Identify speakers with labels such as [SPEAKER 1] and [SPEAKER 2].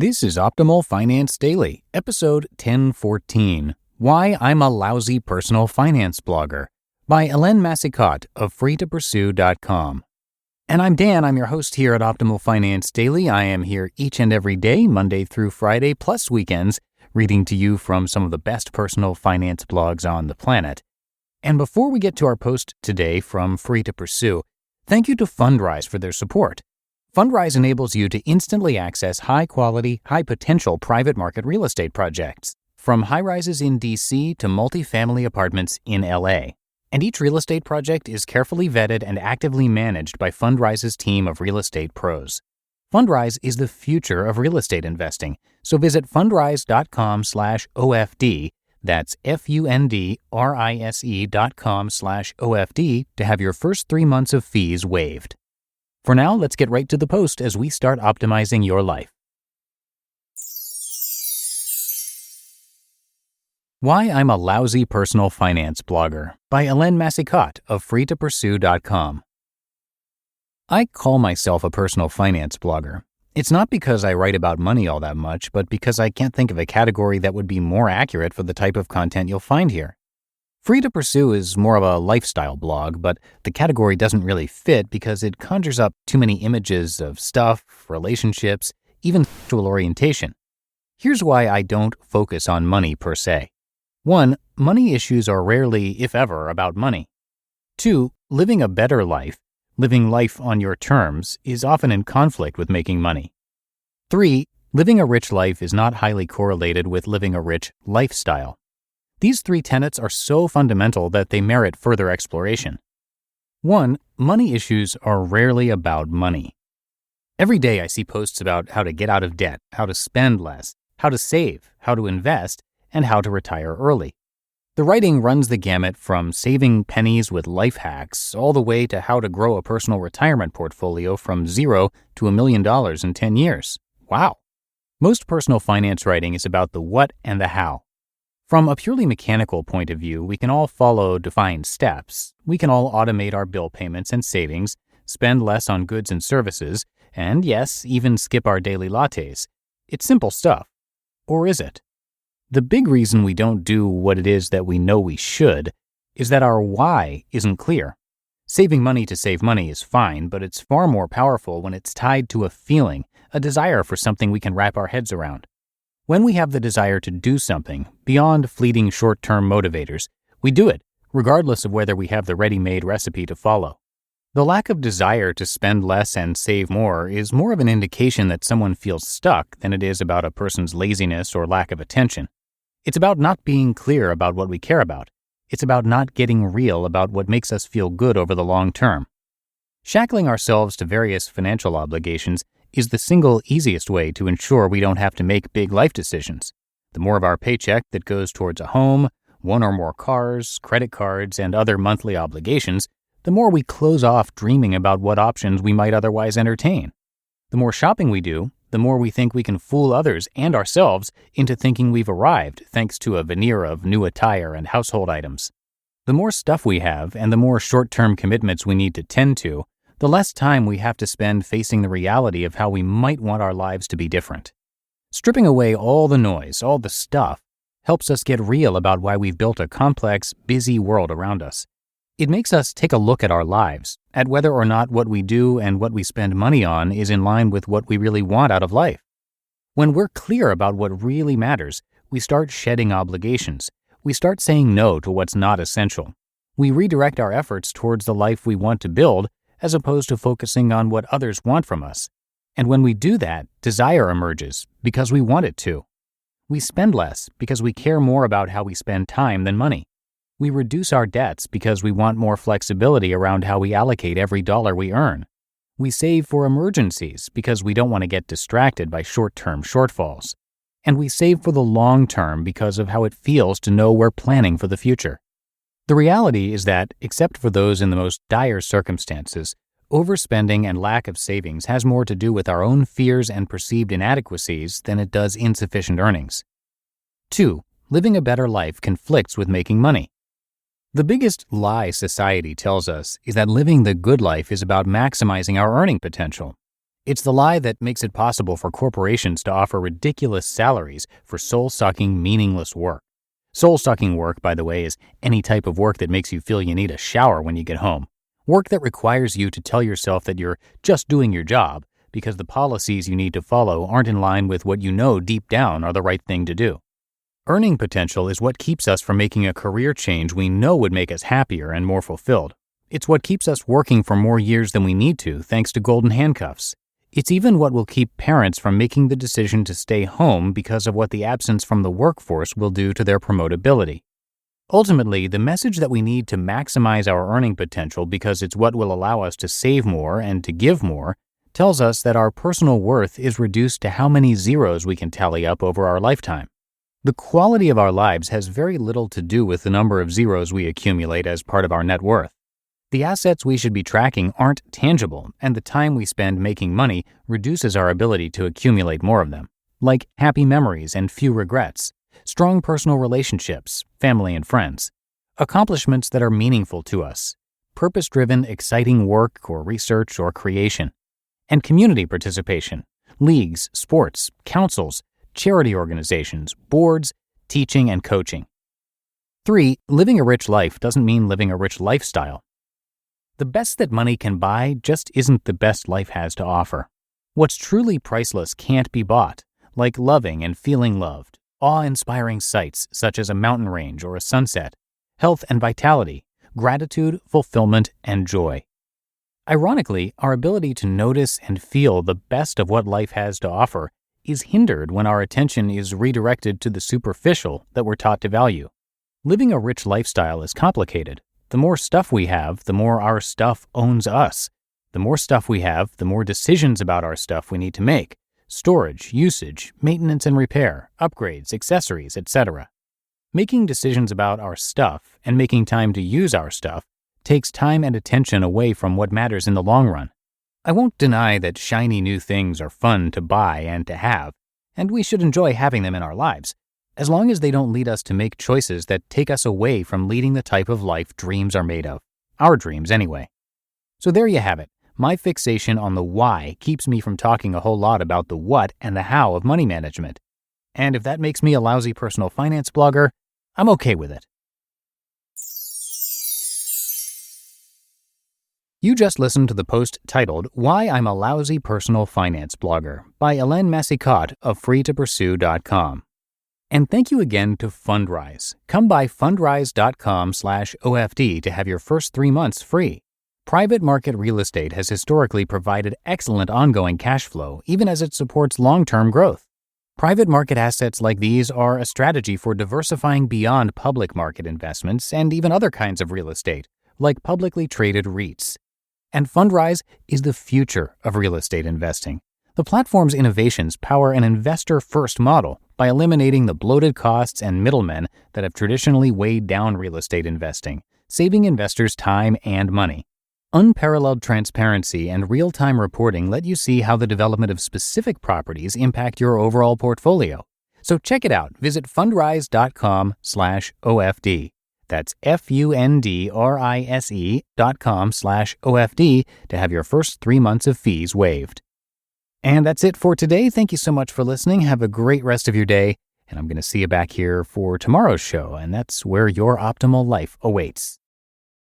[SPEAKER 1] This is Optimal Finance Daily, episode 1014, Why I'm a Lousy Personal Finance Blogger, by Helene Massicotte of freetopursue.com. And I'm Dan, I'm your host here at Optimal Finance Daily. I am here each and every day, Monday through Friday, plus weekends, reading to you from some of the best personal finance blogs on the planet. And before we get to our post today from Free to Pursue, thank you to Fundrise for their support. Fundrise enables you to instantly access high-quality, high-potential private market real estate projects, from high-rises in D.C. to multifamily apartments in L.A. And each real estate project is carefully vetted and actively managed by Fundrise's team of real estate pros. Fundrise is the future of real estate investing, so visit fundrise.com/OFD, that's fundrise.com/OFD, to have your first 3 months of fees waived. For now, let's get right to the post as we start optimizing your life. Why I'm a Lousy Personal Finance Blogger, by Helene Massicotte of freetopursue.com. I call myself a personal finance blogger. It's not because I write about money all that much, but because I can't think of a category that would be more accurate for the type of content you'll find here. Free to Pursue is more of a lifestyle blog, but the category doesn't really fit because it conjures up too many images of stuff, relationships, even sexual orientation. Here's why I don't focus on money per se. 1. Money issues are rarely, if ever, about money. 2. Living a better life, living life on your terms, is often in conflict with making money. 3. Living a rich life is not highly correlated with living a rich lifestyle. These 3 tenets are so fundamental that they merit further exploration. 1. Money issues are rarely about money. Every day I see posts about how to get out of debt, how to spend less, how to save, how to invest, and how to retire early. The writing runs the gamut from saving pennies with life hacks all the way to how to grow a personal retirement portfolio from $0 to $1 million in 10 years. Wow! Most personal finance writing is about the what and the how. From a purely mechanical point of view, we can all follow defined steps. We can all automate our bill payments and savings, spend less on goods and services, and yes, even skip our daily lattes. It's simple stuff. Or is it? The big reason we don't do what it is that we know we should is that our why isn't clear. Saving money to save money is fine, but it's far more powerful when it's tied to a feeling, a desire for something we can wrap our heads around. When we have the desire to do something, beyond fleeting short-term motivators, we do it, regardless of whether we have the ready-made recipe to follow. The lack of desire to spend less and save more is more of an indication that someone feels stuck than it is about a person's laziness or lack of attention. It's about not being clear about what we care about. It's about not getting real about what makes us feel good over the long term. Shackling ourselves to various financial obligations is the single easiest way to ensure we don't have to make big life decisions. The more of our paycheck that goes towards a home, 1 or more cars, credit cards, and other monthly obligations, the more we close off dreaming about what options we might otherwise entertain. The more shopping we do, the more we think we can fool others and ourselves into thinking we've arrived thanks to a veneer of new attire and household items. The more stuff we have and the more short-term commitments we need to tend to, the less time we have to spend facing the reality of how we might want our lives to be different. Stripping away all the noise, all the stuff, helps us get real about why we've built a complex, busy world around us. It makes us take a look at our lives, at whether or not what we do and what we spend money on is in line with what we really want out of life. When we're clear about what really matters, we start shedding obligations. We start saying no to what's not essential. We redirect our efforts towards the life we want to build, as opposed to focusing on what others want from us. And when we do that, desire emerges because we want it to. We spend less because we care more about how we spend time than money. We reduce our debts because we want more flexibility around how we allocate every dollar we earn. We save for emergencies because we don't want to get distracted by short-term shortfalls. And we save for the long term because of how it feels to know we're planning for the future. The reality is that, except for those in the most dire circumstances, overspending and lack of savings has more to do with our own fears and perceived inadequacies than it does insufficient earnings. 2. Living a better life conflicts with making money. The biggest lie society tells us is that living the good life is about maximizing our earning potential. It's the lie that makes it possible for corporations to offer ridiculous salaries for soul-sucking, meaningless work. Soul-sucking work, by the way, is any type of work that makes you feel you need a shower when you get home. Work that requires you to tell yourself that you're just doing your job because the policies you need to follow aren't in line with what you know deep down are the right thing to do. Earning potential is what keeps us from making a career change we know would make us happier and more fulfilled. It's what keeps us working for more years than we need to thanks to golden handcuffs. It's even what will keep parents from making the decision to stay home because of what the absence from the workforce will do to their promotability. Ultimately, the message that we need to maximize our earning potential because it's what will allow us to save more and to give more tells us that our personal worth is reduced to how many zeros we can tally up over our lifetime. The quality of our lives has very little to do with the number of zeros we accumulate as part of our net worth. The assets we should be tracking aren't tangible, and the time we spend making money reduces our ability to accumulate more of them, like happy memories and few regrets, strong personal relationships, family and friends, accomplishments that are meaningful to us, purpose-driven, exciting work or research or creation, and community participation, leagues, sports, councils, charity organizations, boards, teaching, and coaching. 3. Living a rich life doesn't mean living a rich lifestyle. The best that money can buy just isn't the best life has to offer. What's truly priceless can't be bought, like loving and feeling loved, awe-inspiring sights such as a mountain range or a sunset, health and vitality, gratitude, fulfillment, and joy. Ironically, our ability to notice and feel the best of what life has to offer is hindered when our attention is redirected to the superficial that we're taught to value. Living a rich lifestyle is complicated. The more stuff we have, the more our stuff owns us. The more stuff we have, the more decisions about our stuff we need to make. Storage, usage, maintenance and repair, upgrades, accessories, etc. Making decisions about our stuff and making time to use our stuff takes time and attention away from what matters in the long run. I won't deny that shiny new things are fun to buy and to have, and we should enjoy having them in our lives, as long as they don't lead us to make choices that take us away from leading the type of life dreams are made of. Our dreams, anyway. So there you have it. My fixation on the why keeps me from talking a whole lot about the what and the how of money management. And if that makes me a lousy personal finance blogger, I'm okay with it. You just listened to the post titled, Why I'm a Lousy Personal Finance Blogger by Helene Massicotte of freetopursue.com. And thank you again to Fundrise. Come by fundrise.com/OFD to have your first 3 months free. Private market real estate has historically provided excellent ongoing cash flow, even as it supports long-term growth. Private market assets like these are a strategy for diversifying beyond public market investments and even other kinds of real estate, like publicly traded REITs. And Fundrise is the future of real estate investing. The platform's innovations power an investor-first model by eliminating the bloated costs and middlemen that have traditionally weighed down real estate investing, saving investors time and money. Unparalleled transparency and real-time reporting let you see how the development of specific properties impact your overall portfolio. So check it out. Visit fundrise.com/OFD. That's fundrise.com/OFD to have your first 3 months of fees waived. And that's it for today. Thank you so much for listening. Have a great rest of your day. And I'm going to see you back here for tomorrow's show, and that's where your optimal life awaits.